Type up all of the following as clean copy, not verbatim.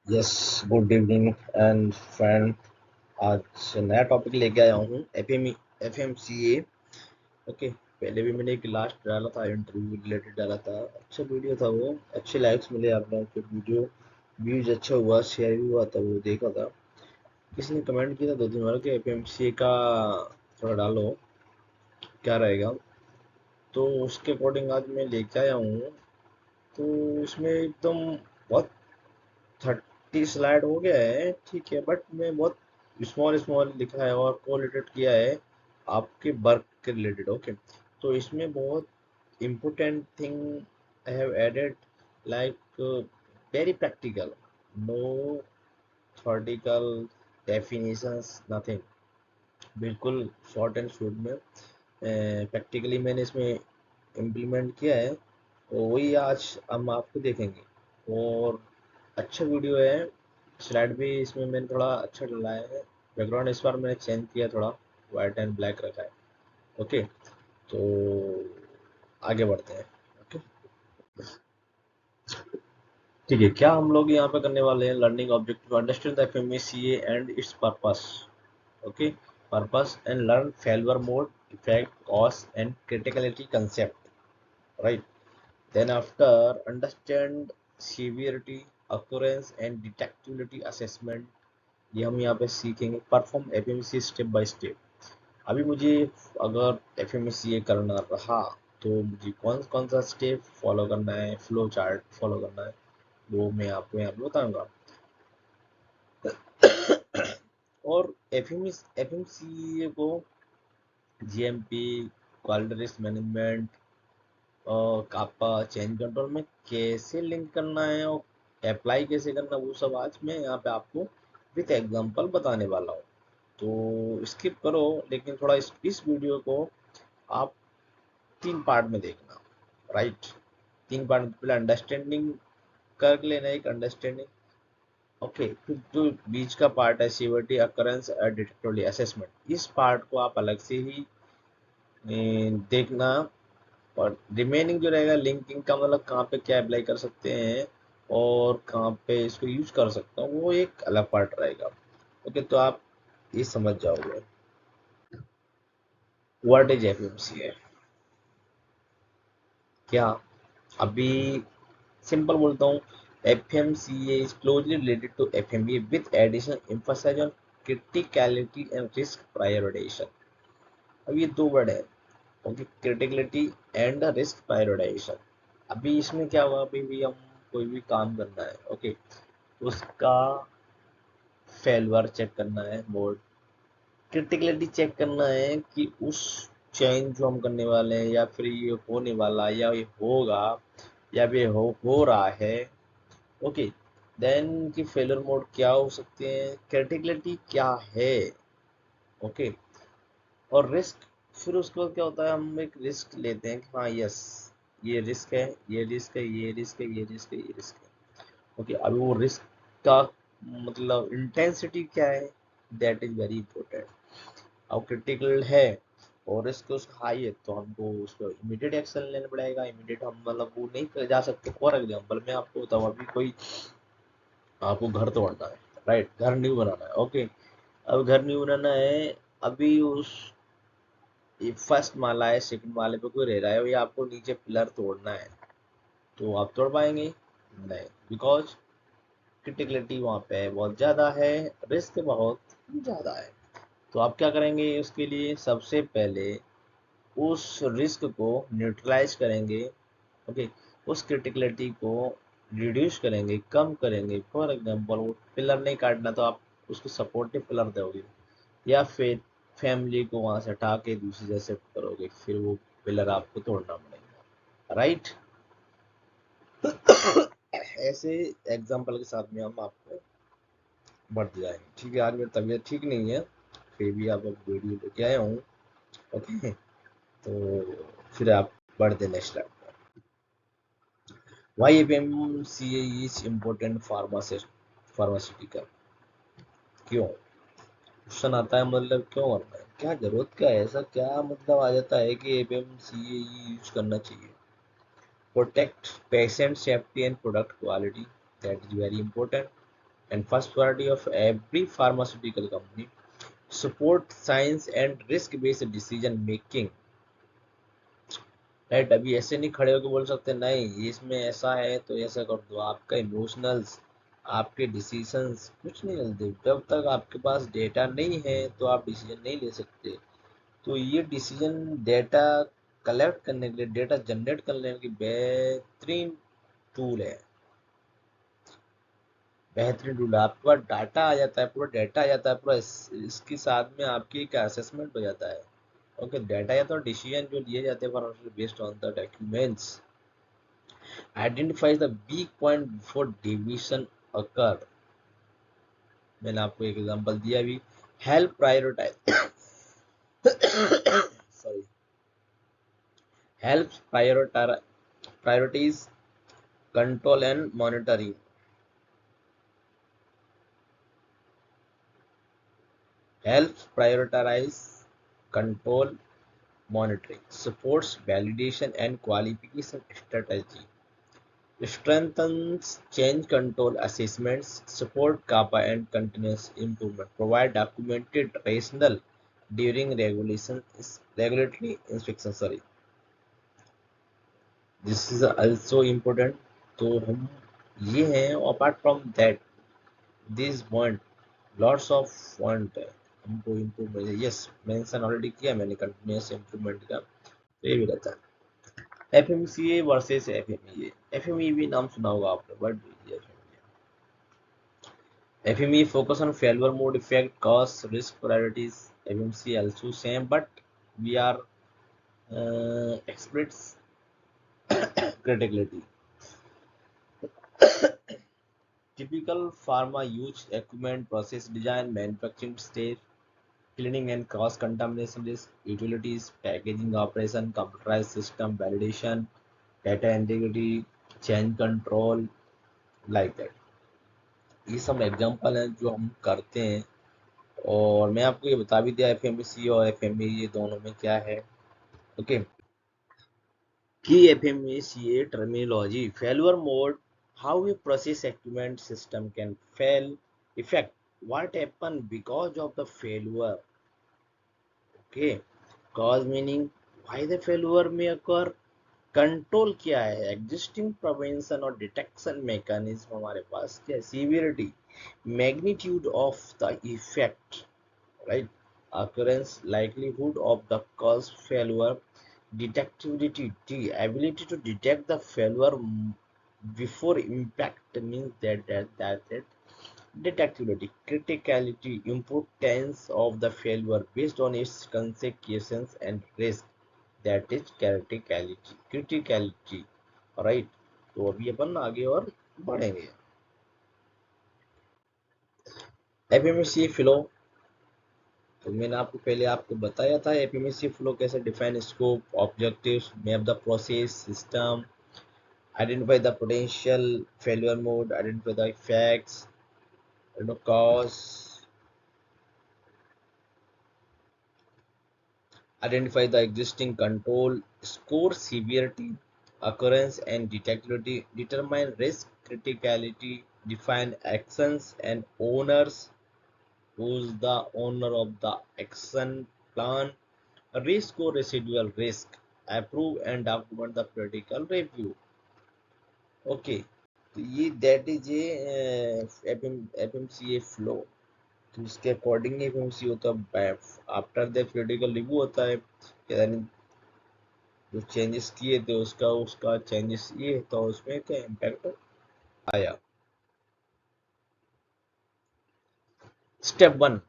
Yes, good evening and friend. आज नया topic लेके आया हूँ। एफ एम सी ए। ओके, पहले भी मैंने एक लास्ट डाला था, इंटरव्यू रिलेटेड डाला था। अच्छा वीडियो था वो, अच्छे लाइक्स मिले आप लोगों को। वीडियो व्यूज अच्छा हुआ, शेयर भी हुआ था, वो देखा था। किसी ने कमेंट किया था 2 दिन बार कि एफ एम सी ए का थोड़ा डालो, क्या रहेगा। तो उसके अकॉर्डिंग आज मैं लेके आया हूँ। तो इसमें एकदम बहुत 30 स्लाइड हो गया है, ठीक है, बट मैं बहुत स्मॉल स्मॉल लिखा है और कोरिलेटेड किया है आपके वर्क के रिलेटेड। ओके, तो इसमें बहुत important thing I have added, like very practical, no theoretical definitions, nothing, बिल्कुल शॉर्ट एंड स्वीट में प्रैक्टिकली मैंने इसमें इम्प्लीमेंट किया है। तो वही आज हम आपको देखेंगे। और अच्छा वीडियो है। स्लाइड भी इसमें मैंने थोड़ा अच्छा डला है। बैकग्राउंड इस बार मैंने चेंज किया, थोड़ा वाइट एंड ब्लैक रखा है। ओके, तो आगे बढ़ते हैं। ओके, ठीक है। क्या हम लोग यहाँ पे करने वाले हैं, learning objective, understand the FMCA and its purpose. Okay, purpose and learn failure mode, effect, cause and criticality concept, right. Then after, understand severity, occurrence and detectability assessment। ये हम यहाँ पे सीखेंगे। Perform FMC step by step. अभी मुझे अगर FMC करना रहा तो मुझे कौन कौन सा स्टेप फॉलो करना है, फ्लो चार्ट फॉलो करना है, वो मैं आपको यहाँ पे बताऊंगा। और एफएमसी को जीएमपी, क्वालिटी रिस्क मैनेजमेंट और कापा, चेंज कंट्रोल में कैसे लिंक करना है और अप्लाई कैसे करना है, वो सब आज मैं यहाँ पे आपको विथ एग्जांपल बताने वाला हूँ। तो स्किप करो, लेकिन थोड़ा इस वीडियो को आप 3 पार्ट में देखना, राइट। 3 पार्ट में पहले अंडरस्टैंडिंग कर लेना, एक अंडरस्टैंडिंग। ओके, फिर जो बीच का पार्ट है सीवीटी, अकरेंस और डिटेक्टिबिलिटी असेसमेंट, इस पार्ट को आप अलग से ही देखना। और रिमेनिंग जो रहेगा लिंकिंग का, मतलब कहाँ पे क्या अप्लाई कर सकते हैं और कहाँ पे इसको यूज कर सकता हूँ, वो एक अलग पार्ट रहेगा। ओके, तो आप ये समझ जाओगे व्हाट इज एफएमसी है क्या। अभी सिंपल बोलता हूँ, FMCA is closely related to FMEA with additional emphasize on criticality and risk prioritization. अब ये 2 वर्ड है। Okay, criticality and risk prioritization. अभी इसमें क्या हुआ, अभी भी हम कोई भी काम करना है, ओके, उसका फेल्यूर चेक करना है, मोड क्रिटिकलिटी चेक करना है कि उस चेंज जो हम करने वाले हैं, या फिर ये होने वाला, या ये होगा, या ये हो रहा है। ओके, देन की फेलियर मोड क्या हो सकते हैं, क्रिटिकलिटी क्या है। ओके, और रिस्क, फिर उसके बाद क्या होता है, हम एक रिस्क लेते हैं कि हाँ यस, ये रिस्क है, ये रिस्क है, ये रिस्क है, ये रिस्क है, ये रिस्क है। ओके, अभी वो रिस्क का मतलब इंटेंसिटी क्या है, दैट इज वेरी इंपॉर्टेंट। अब क्रिटिकल है और रिस्क उसका हाई है, तो हमको उस पर इमीडिएट एक्शन लेना पड़ेगा। इमीडिएट हम मतलब वो नहीं जा सकते। फॉर एग्जाम्पल मैं आपको बताऊँ, अभी कोई आपको घर तोड़ना है, राइट, घर न्यू बनाना है। ओके, अब घर न्यू बनाना है। अभी उस फर्स्ट माला है, सेकंड माले पे कोई रह रहा है, या आपको नीचे पिलर तोड़ना है, तो आप तोड़ पाएंगे नहीं, बिकॉज क्रिटिकलिटी वहाँ पे बहुत ज़्यादा है, रिस्क बहुत ज़्यादा है। तो आप क्या करेंगे, उसके लिए सबसे पहले उस रिस्क को न्यूट्रलाइज करेंगे। ओके, उस क्रिटिकलिटी को रिड्यूस करेंगे, कम करेंगे। फॉर एग्जांपल वो पिलर नहीं काटना, तो आप उसको सपोर्टिव पिलर दोगे, या फिर फैमिली को वहां से हटा के दूसरी जगह शिफ्ट करोगे, फिर वो पिलर आपको तोड़ना पड़ेगा, राइट। ऐसे एग्जांपल के साथ में हम आपको बढ़ते जाएंगे। ठीक है, आज मेरी तबीयत ठीक नहीं है, फिर भी आप अब वीडियो लेके आया हूँ। ओके, तो फिर आप बढ़ते next step. Why APMCA is important pharmaceutical. क्यों, क्वेश्चन आता है, मतलब क्यों करना है, क्या जरूरत, क्या है, ऐसा क्या मतलब आ जाता है कि एपीएमसीए यूज करना चाहिए। Protect patient safety and product quality, that is very important. and first priority of every pharmaceutical company, support science and risk based decision making. Right, अभी ऐसे नहीं खड़े होकर बोल सकते नहीं इसमें ऐसा है तो ऐसा कर दो, आपका इमोशनल्स, आपके डिसीजंस कुछ नहीं चलते जब तक आपके पास डेटा नहीं है, तो आप डिसीजन नहीं ले सकते। तो ये डिसीजन डेटा कलेक्ट करने के लिए, डेटा जनरेट करने की बेहतरीन टूल है, बेहतरीन टूल है। आपके पास डाटा आ जाता है, पूरा डेटा आ जाता है, पूरा इसके साथ में आपकी एक असेसमेंट हो जाता है। ओके, डाटा या तो डिसीजन जो लिए जाते हैं based on the documents, identify the weak point before division occur. मैंने आपको एक एग्जांपल दिया अभी, help prioritize sorry, help priorities control and monitoring, helps prioritize, control, monitoring, supports validation and qualification strategy, strengthens change control assessments, support kappa and continuous improvement, provide documented rationale during regulatory inspection. Sorry, this is also important. तो हम ये हैं, apart from that this point lots of point है हमको improvement, yes mention already किया मैंने continuous improvement का, तो ये भी रहता है। एफएमसीए वर्सेस एफएमईए, एफएमई भी नाम सुना होगा आपने, but FME focus on failure mode effect cost risk priorities, FMC also same but we are experts criticality. Typical pharma use equipment, process design, manufacturing stage, cleaning and cross-contamination risk, utilities, packaging operation, computerized system validation, data integrity, change control, like that. ये सब example हैं जो हम करते हैं, और मैं आपको ये बता भी दिया एफएमसी और एफएमई ये दोनों में क्या है। ओके, की FMCA terminology, failure mode, how a process equipment system can fail, effect, what happen because of the failure. Okay, cause meaning why the failure may occur, control क्या है, एग्जिस्टिंग प्रिवेंशन और detection mechanism हमारे पास क्या है, severity, magnitude of the effect, right, occurrence, likelihood of the cause failure, detectivity, the ability to detect the failure before impact means that detectivity, criticality, importance of the failure based on its consequences and risk, that is criticality, right. तो अभी अपन आगे और बढ़ेंगे। FMC flow, तो मैंने आपको पहले आपको बताया था एपीएमसी फ्लो कैसे, define scope, objectives, map the process system, identify the potential failure mode, identify the effects, cause, identify the existing control, score severity, occurrence and detectability, determine risk criticality, define actions and owners, who's the owner of the action plan, risk or residual risk, approve and document the critical review. Okay, तो ये that is a एफएमसीए flow. तो इसके according FMC होता है, after the critical review होता है, यानी जो चेंजेस किए थे उसका उसका चेंजेस ये तो उसमें क्या इम्पैक्ट आया। Step one,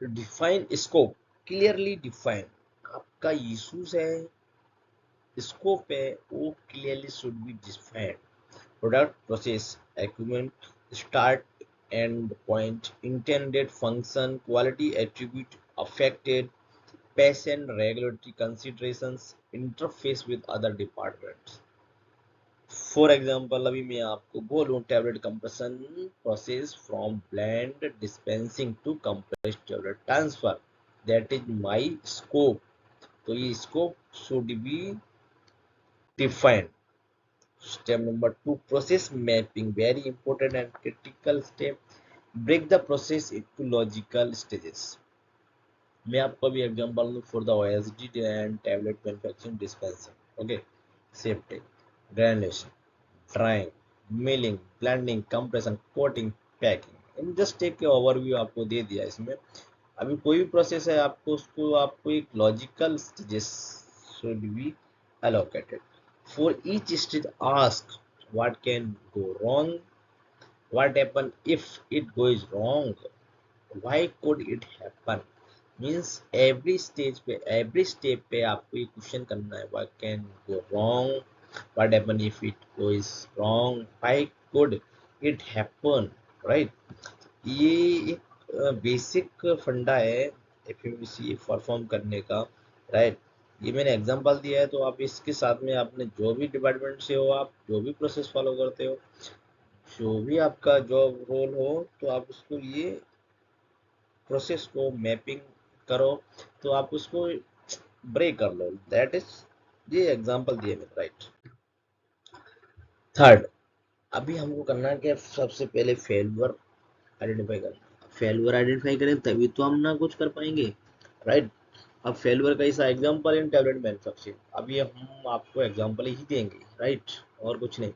define scope, clearly define, आपका इशूज है, स्कोप है, वो clearly should be defined, product, process, equipment, start and point, intended function, quality attribute affected, patient regulatory considerations, interface with other departments. For example अभी मैं आपको बोलूं tablet compression process from blend dispensing to compressed tablet transfer, that is my scope. तो ये scope should be defined. Step number two, process mapping, very important and critical step, break the process into logical stages. मैं आपको अभी example दूं for the OSD and tablet manufacturing dispensing. Okay, safety, granulation, drying, milling, blending, compression, coating, packing. In just एक overview आपको दे दिया इसमें। अभी कोई भी प्रोसेस है आपको उसको आपको एक logical stages should be allocated. For each stage ask what can go wrong, what happen if it goes wrong, why could it happen। Means every step पे आपको ये क्वेश्चन करना है, what can go wrong, what happen if it goes wrong, why could it happen. Right, ये एक basic फंडा है FMC perform करने का। राइट, ये मैंने एग्जांपल दिया है, तो आप इसके साथ में आपने जो भी डिपार्टमेंट से हो, आप जो भी प्रोसेस फॉलो करते हो, जो भी आपका जॉब रोल हो, तो आप उसको ये प्रोसेस को मैपिंग करो, तो आप उसको ब्रेक कर लो। दैट इज ये एग्जांपल दिए मैंने। राइट, थर्ड, अभी हमको करना है कि सबसे पहले फेल्यूर आइडेंटिफाई करना। फेल्यूर आइडेंटिफाई करें तभी तो हम ना कुछ कर पाएंगे। राइट, अब फेल्यूर का ऐसा एग्जांपल इन टैबलेट मैन्युफैक्चरिंग, अभी हम आपको एग्जांपल ही देंगे। राइट, और कुछ नहीं।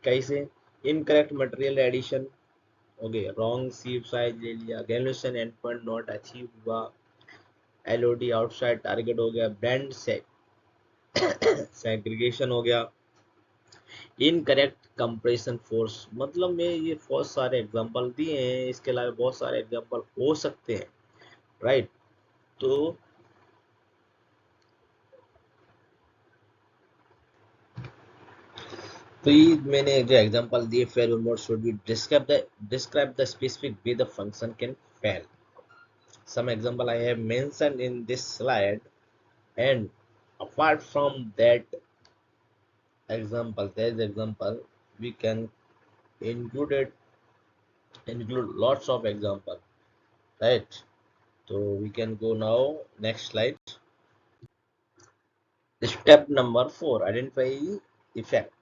कैसे? Incorrect material addition, okay, wrong sieve size ले लिया, granulation end point not achieve हुआ, एलओडी आउटसाइड टारगेट हो गया, ब्रांड सेग्रीगेशन हो गया, इनकरेक्ट कंप्रेशन फोर्स। मतलब मैं ये बहुत सारे एग्जांपल दिए हैं, इसके अलावा बहुत सारे एग्जांपल हो सकते हैं। राइट, तो ये मैंने जो एग्जांपल दिए, fail mode should be describe the specific way the function can fail. Some example I have mentioned in this slide, and apart from that example, we can include it, include lots of example. Right, so we can go now next slide. Step number 4, identify effect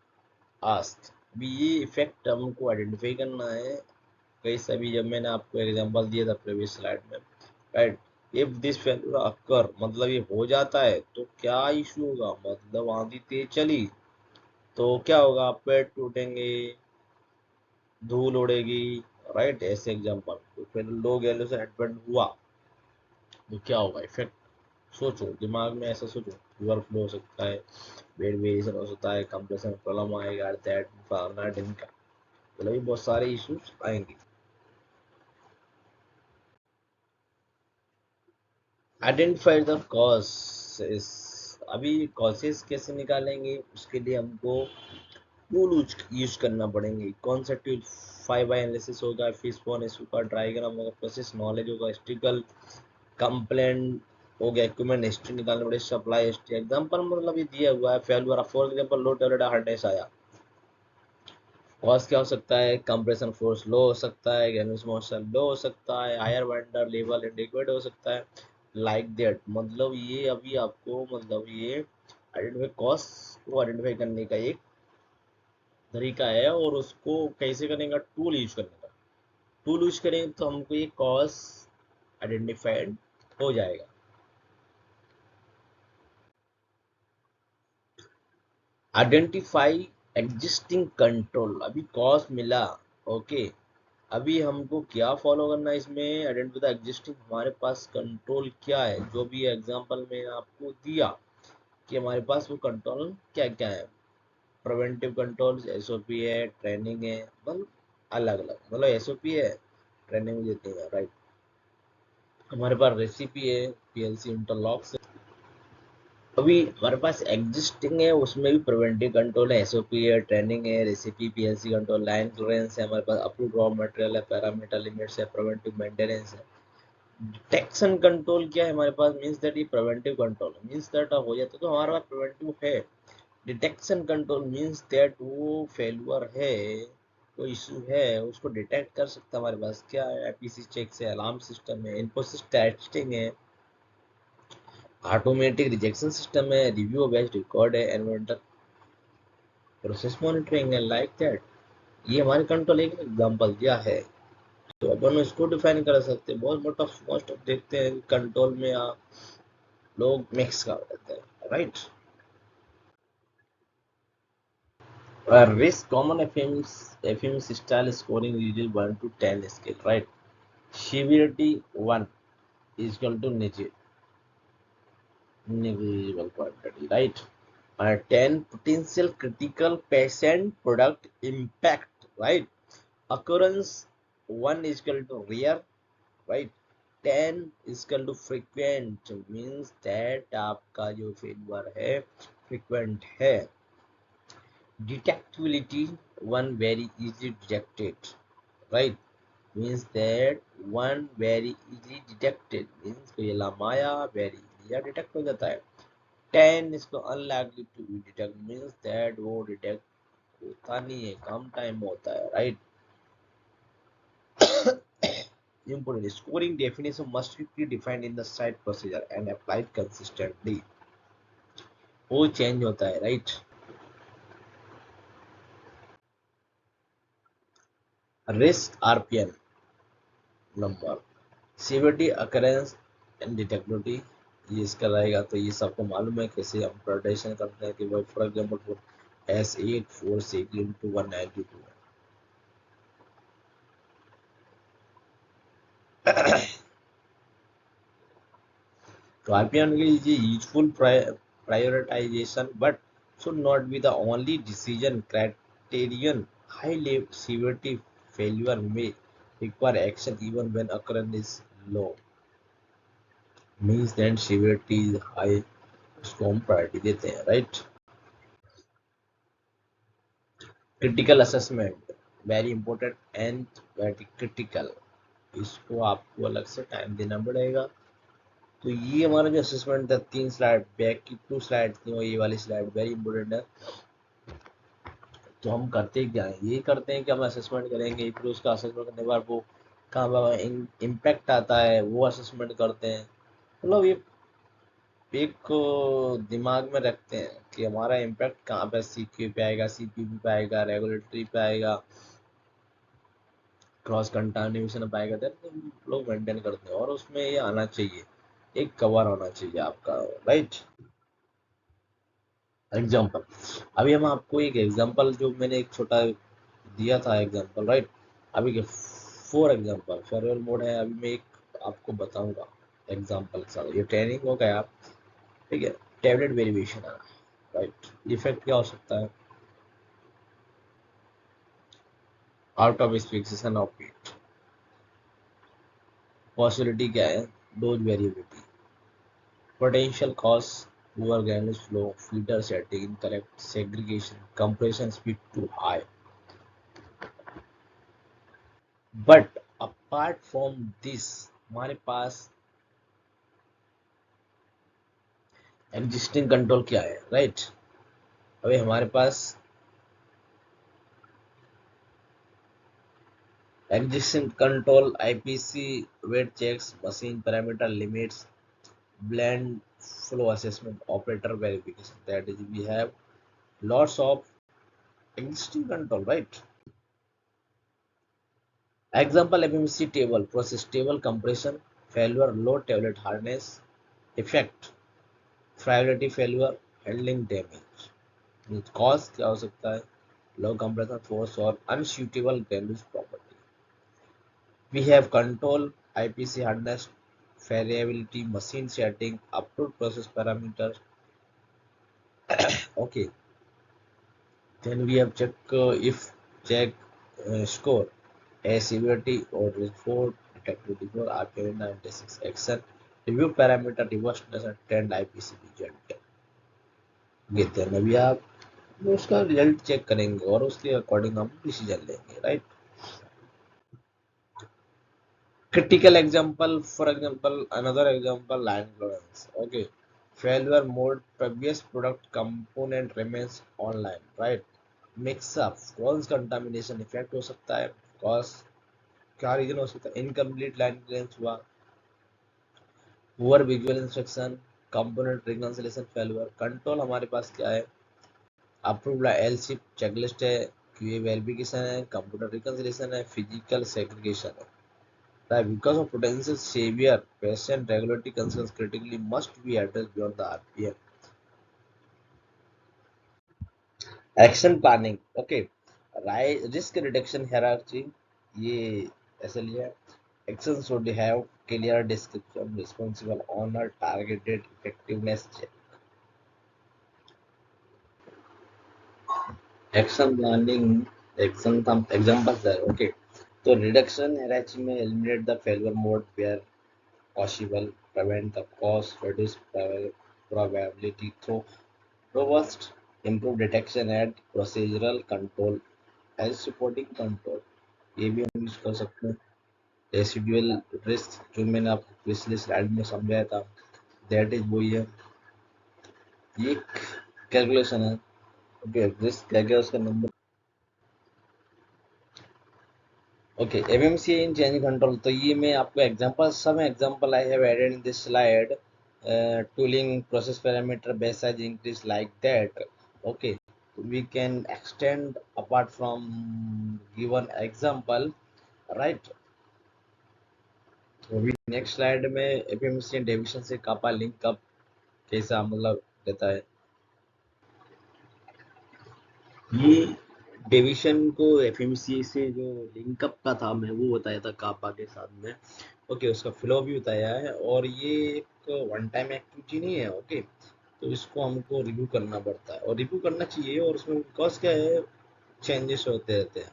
ask। अभी ये effect हमको identify करना है। कैसे? अभी जब मैंने आपको एग्जांपल दिया था प्रीवियस स्लाइड में। राइट, इफ दिस फेल्यूर अकर, मतलब ये हो जाता है तो क्या इशू होगा, मतलब आंधी तेज चली तो क्या होगा, पेड़ टूटेंगे, धूल उड़ेगी। राइट, ऐसे एग्जांपल। तो फिर लो गैलो से एडवेंट हुआ तो क्या होगा इफेक्ट, सोचो दिमाग में ऐसा सोचो। रिवर फ्लो हो सकता है, वेट वेरिएशन हो सकता है, कंप्रेशन प्रॉब्लम आएगा, दैट फार्मा दिन का, मतलब ये बहुत सारे इश्यूज आएंगे। Identify the causes. अभी कॉजेस कैसे निकालेंगे, उसके लिए हमको टूल यूज करना पड़ेंगे। कौन सा टूल? 5 एनालिसिस होगा, फिशबोन इशू का डायग्राम होगा, प्रोसेस नॉलेज होगा, हिस्ट्रिकल कंप्लेंट हो गया, इक्विपमेंट हिस्ट्री निकालने पड़े, सप्लाई हिस्ट्री। एग्जांपल मतलब ये दिया हुआ है, failure for example low tolerate hardness आया, कॉज क्या हो सकता है, कंप्रेशन फोर्स लो हो सकता है, गैनुस मोशन लो हो सकता है, हायर वाइंडर लेवल इनडिक्वेट हो सकता है, लाइक दैट। मतलब ये अभी आपको, मतलब ये आइडेंटिफाई कॉज को आइडेंटिफाई करने का एक तरीका है, और उसको कैसे करेंगे, टूल यूज करने का। टूल यूज करेंगे तो हमको ये कॉज आइडेंटिफाइड हो जाएगा। आइडेंटिफाई एग्जिस्टिंग कंट्रोल, अभी कॉज मिला, ओके, अभी हमको क्या फॉलो करना है इसमें, आइडेंटिफाई द एग्जिस्टिंग, हमारे पास कंट्रोल क्या है, जो भी एग्जांपल मैंने आपको दिया कि हमारे पास वो कंट्रोल क्या क्या है। प्रिवेंटिव कंट्रोल, एसओपी है, ट्रेनिंग है, मतलब अलग अलग, मतलब एसओपी है, ट्रेनिंग देते हैं। राइट, हमारे पास रेसिपी है, पीएलसी इंटरलॉक्स। अभी हमारे पास एग्जिस्टिंग है, उसमें भी प्रिवेंटिव कंट्रोल है, एसओपी है, ट्रेनिंग है, recipe, PLC control, line clearance है, हमारे पास अप्रूव्ड रॉ मटेरियल है, पैरामीटर लिमिट्स है, प्रिवेंटिव मेंटेनेंस है। डिटेक्शन कंट्रोल क्या है हमारे पास, मींस दैट ये प्रिवेंटिव कंट्रोल मींस दैट हो जाता तो हमारे पास प्रिवेंटिव है। डिटेक्शन कंट्रोल मींस दैट वो फेल्यूर है, कोई इशू है, उसको डिटेक्ट कर सकता है। हमारे पास क्या है, आईपीसी चेक है, अलार्म सिस्टम है, इन्फोसिस टेस्टिंग है, ऑटोमेटिक रिजेक्शन सिस्टम है, रिव्यू बेस्ड रिकॉर्ड है, एनवायरमेंटल प्रोसेस मॉनिटरिंग है, लाइक दैट। ये हमारे कंट्रोल एक एग्जांपल दिया है। तो अपन इसको डिफाइन कर सकते हैं। बहुत मोस्ट ऑफ देखते हैं कंट्रोल में लोग मिक्स कर देते हैं, right. Risk common FM style scoring usually 1 to 10 scale, right? Severity 1 is equal to negligible quantity, right? 10 potential critical patient product impact, right? Occurrence 1 is equal to rare, right? 10 is equal to frequent, means that आपका जो failure है frequent है। Detectability 1 very easily detected, right? Means that 1 very easily detected, means कोई लमाया very easily detect हो जाता है। 10 इसको unlikely to be detect, means that वो डिटेक्ट होता नहीं है, कम टाइम होता है, right? Important scoring definition must be defined in the site procedure and applied consistently. वो चेंज होता है, right? Risk RPN number, severity occurrence and detectivity, ये इसका रहेगा। तो ये सबको मालूम है कैसे हम प्रोटेक्शन करते हैं कि भाई for example for S846 into 192। तो RPM is useful prioritization but should not be the only decision criterion. High level severity failure may require action even when occurrence is low, means then severity is high, उसको हम priority देते हैं, right. Critical assessment very important and very critical, इसको आपको अलग से time देना पड़ेगा। तो ये हमारा जो असेसमेंट था, 3 स्लाइड बैक की 2 स्लाइड थी और ये वाली स्लाइड वेरी इंपॉर्टेंट है। तो हम करते क्या है, ये करते हैं कि हम असेसमेंट करेंगे, फिर उसका असेसमेंट करने के बाद वो कहाँ पर इम्पैक्ट आता है वो असेसमेंट करते हैं। मतलब ये एक दिमाग में रखते हैं कि हमारा इम्पैक्ट कहाँ पे सीक्यू पे आएगा, सीपीयू पे आएगा, रेगुलेटरी पे आएगा, क्रॉस कंटामिनेशन पाएगा, तो लोग मेंटेन करते हैं और उसमें ये आना चाहिए, एक कवर होना चाहिए आपका, राइट। एग्जाम्पल, अभी हम आपको एक एग्जाम्पल जो मैंने एक छोटा दिया था एग्जाम्पल, राइट। अभी के 4 एग्जाम्पल फेयरवेल मोड है, अभी मैं एक आपको बताऊंगा एग्जाम्पल के साथ, ये ट्रेनिंग हो गया, ठीक है। टैबलेट वेरिएशन है, राइट। इफेक्ट क्या हो सकता है, out of specification of it, possibility क्या है, dose variability, potential cause, poor granular flow, filter setting incorrect, segregation, compression speed too high. But apart from this, हमारे पास एग्जिस्टिंग कंट्रोल क्या है, राइट। अभी हमारे पास existing control IPC, weight checks, machine parameter limits, blend flow assessment, operator verification, that is we have lots of existing control, right? Example FMC table, process table compression, failure, low tablet hardness, effect, friability failure, handling damage। cause क्या हो सकता है, low compression force और unsuitable granules property। We have control, IPC hardness, variability, machine setting, approved process parameters, okay। Then we have check score, a severity or report detected before RPM 96 action, review parameter reverse doesn't trend IPC result। Then अभी आप उसका result check करेंगे और उसके according हम decision लेंगे, right. Critical example, for example another example line clearance, okay. Failure mode, previous product component remains online, right। Mixup, cross contamination effect हो सकता है, कॉज क्या रीजन हो सकता है, इनकम्प्लीट लाइन क्लियरेंस हुआ, poor visual instruction, component reconciliation failure. Control हमारे पास क्या है, अप्रूव्ड एलशिप चेकलिस्ट है, क्यूए वेरिफिकेशन है, कंप्यूटर रिकंसिलिएशन है, फिजिकल सेग्रीगेशन है। Right, because of potential severe patient regulatory concerns critically must be addressed beyond the RPM. Action planning, okay. Right, risk reduction hierarchy, ये ऐसे लिया. Action should have clear description, responsible owner, targeted effectiveness check. Action planning, action some examples there, okay. So reduction hierarchy में eliminate the failure mode where possible, prevent the cause, reduce probability through robust, improve detection and procedural control as supporting control. ये भी हम use कर सकते हैं. Residual risk जो मैंने आपको पिछले स्लाइड में समझाया था, दैट इज वही है. ये कैलकुलेशन है. ओके, रिस्क क्या क्या उसका number. Okay, MMC in change control, तो ये मैं आपको example, some example I have added in this slide. Tooling, process parameter, base size increase like that. Okay, we can extend apart from given example, right. तो अभी next slide में APMC deviation से कापा link up कैसा मतलब देता है. ये deviation को एफएमसी से जो लिंकअप का था मैं वो बताया था कापा के साथ में. ओके, उसका फ्लो भी बताया है और ये एक वन टाइम एक्टिविटी नहीं है. ओके, तो इसको हमको रिव्यू करना पड़ता है और रिव्यू करना चाहिए, और उसमें बिकॉज क्या है, चेंजेस होते रहते हैं.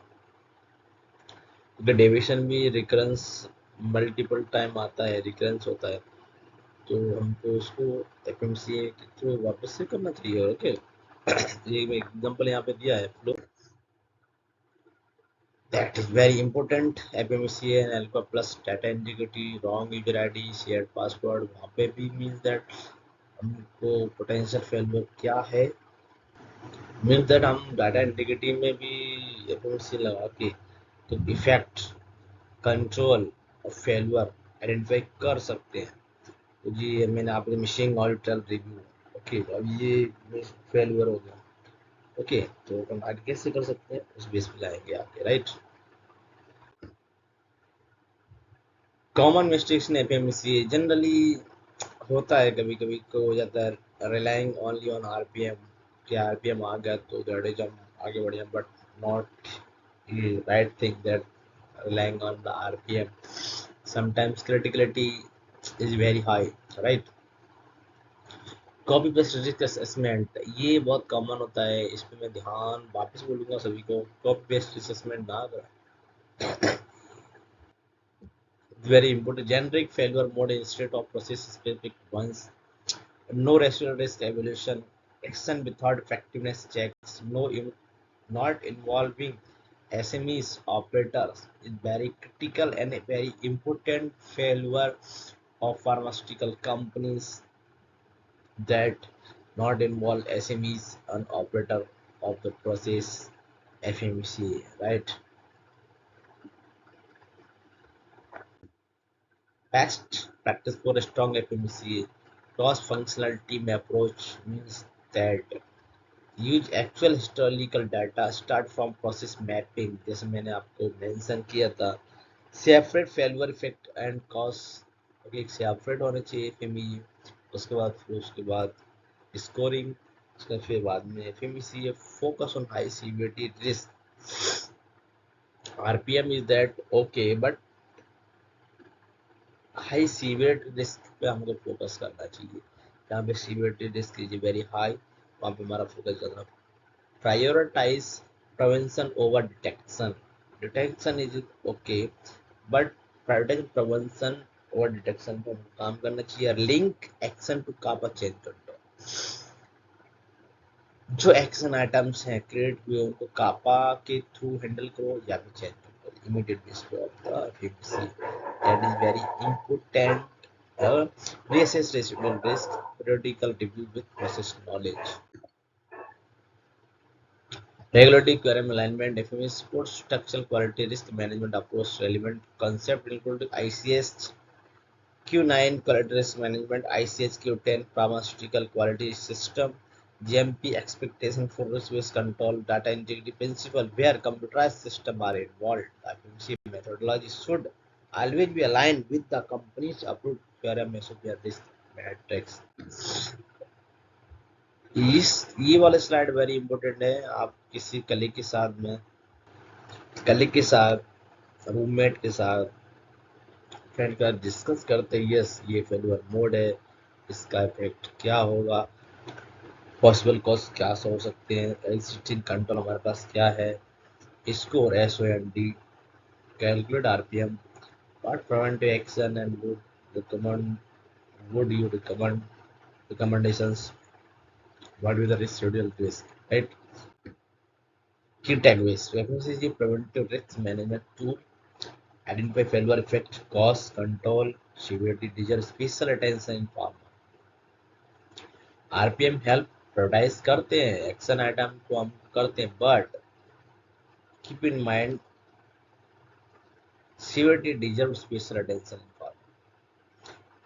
क्योंकि डेविएशन भी रिकरेंस मल्टीपल टाइम आता है, रिकरेंस होता है, तो हमको उसको एफएमसी के थ्रू वापस से करना चाहिए. ओके, ये एग्जांपल यहाँ पे दिया है flow. That is very important. FMCA and Alpha Plus data integrity, wrong user ID, shared password, वहाँ पे भी means that हमको potential failure क्या है, means that हम data integrity में भी FMCA लगा के तो effect, control और failure identify कर सकते हैं. तो जी मैंने आपको machine audit review, ओके, तो अब ये failure हो गया. ओके, तो अपन आगे कैसे कर सकते हैं उस बेस पे जाएंगे आगे, right. Common mistakes in APMC generally होता है, कभी कभी को हो जाता है रिलाइंग ओनली ऑन आरपीएम, कि आरपीएम आ गया तो दैट इज हम आगे बढ़ जाए, but not right thing that relying on the RPM. Sometimes criticality is very high, right? Copy paste risk assessment, ये बहुत कॉमन होता है. इस पे मैं ध्यान वापस बोलूंगा सभी को, कॉपी पेस्ट असेसमेंट ना करें. Very important. Generic failure mode instead of process specific ones. No residual risk evaluation. Action without effectiveness checks. Not involving SMEs operators is very critical and a very important failure of pharmaceutical companies that not involve SMEs and operator of the process FMC, right? Best practice for a strong FMCA cross-functional team approach means that use actual historical data, start from process mapping, जैसे मैंने आपको mention किया था. Separate failure effect and cause, okay, separate होने चाहिए FME. उसके बाद scoring, उसके फिर बाद में FMC focus on high severity risk. RPM is that okay, but high severe risk पे हमको फोकस करना चाहिए. जहाँ पे severity risk is very high, वहाँ पे हमारा फोकस करना. Prioritize prevention over detection. Detection is okay, but prioritize prevention over detection पे हमको काम करना चाहिए. Link action to CAPA change control. जो एक्शन आइटम्स हैं क्रिएट हुए उनको कापा के थ्रू हैंडल करो या फिर चेंज कंट्रोल इमीडिएट बेस पे of the FMC. That is very important. reassess residual risk, periodical review with process knowledge. Regulatory QRM alignment, FME supports structural quality risk management approach. Relevant concept include ICS Q9 quality risk management, ICS Q10 pharmaceutical quality system, GMP expectation for risk-based control, data integrity principle where computerized systems are involved. The FMC methodology should always be aligned with the company's approved parametric risk matrix. ये वाला slide very important है। आप किसी colleague के साथ roommate के साथ friend का डिस्कस करते हैं, यस ये फेलियर मोड है, इसका इफेक्ट क्या होगा, पॉसिबल कॉज क्या हो सकते हैं, एग्जिस्टिंग कंट्रोल हमारे पास क्या है, score SOMD, calculate RPM, what preventive action and would you recommend recommendations, what will the risk schedule risk, right? Key takeaways: FMCG preventive risk management tool, identify failure effect, cause, control, severity, deserve special attention in pharma. RPM help prioritize करते हैं, action item को हम करते हैं, but keep in mind severity deserves special attention in pharma.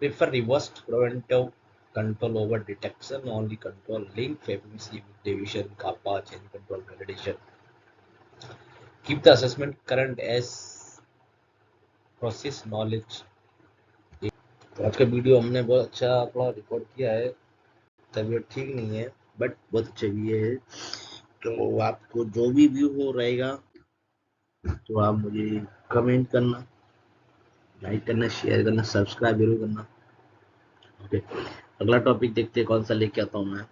Prefer reversed preventive control over detection, only control link FMCG with deviation, kappa, change control validation. Keep the assessment current as process knowledge. तो आज का video हमने बहुत अच्छा अपना record किया है। तबीयत ठीक नहीं है बट बहुत अच्छा भी है। तो आपको जो भी व्यू हो रहेगा तो आप मुझे कमेंट करना, लाइक करना, शेयर करना, सब्सक्राइब जरूर करना। ओके, अगला टॉपिक देखते हैं कौन सा लेके आता हूँ मैं।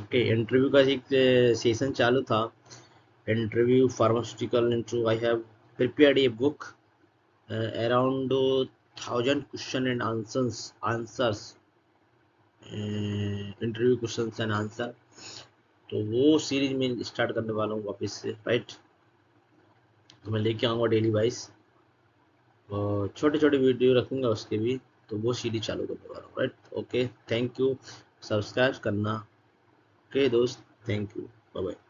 ओके, इंटरव्यू का एक सेशन चालू था, interview pharmaceutical interview. I have prepared a book around 1000 question and answers, interview question and answer. तो वो सीरीज में स्टार्ट करने वाला हूँ वापस से, राइट। तो मैं लेके आऊँगा डेली वाइज, और छोटे छोटे वीडियो रखूँगा उसके भी, तो वो सीरीज चालू करने वाला हूँ, right. Okay, thank you, subscribe करना। ओके दोस्त, थैंक यू, बाय बाय।